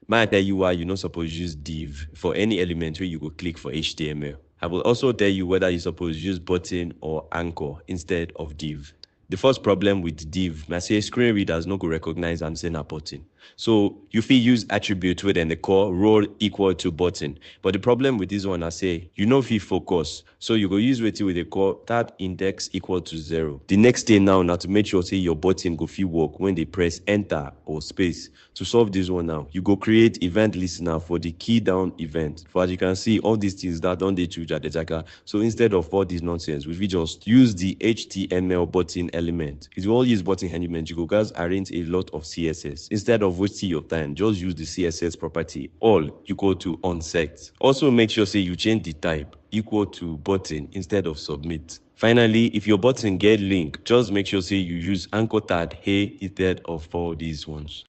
Might tell you why you're not supposed to use div for any element where you go click for HTML. I will also tell you whether you're supposed to use button or anchor instead of div. The first problem with div, I say screen readers no go recognize I'm saying a button. So you fit use attribute where then the core role equal to button. But the problem with this one, I say, you know fit focus. So you go use wetin with the core tab index equal to 0. The next thing now to make sure say your button go fit work when they press enter or space. To solve this one now, you go create event listener for the key down event. For as you can see, all these things that don't they choose at the jacker. So instead of all this nonsense, we just use the HTML button element. If you all use button element, you go guys arrange a lot of CSS. Instead of wasting your time, just use the CSS property all equal to unset. Also make sure say you change the type equal to button instead of submit. Finally, if your button get link, just make sure say you use anchor tag hey instead of all these ones.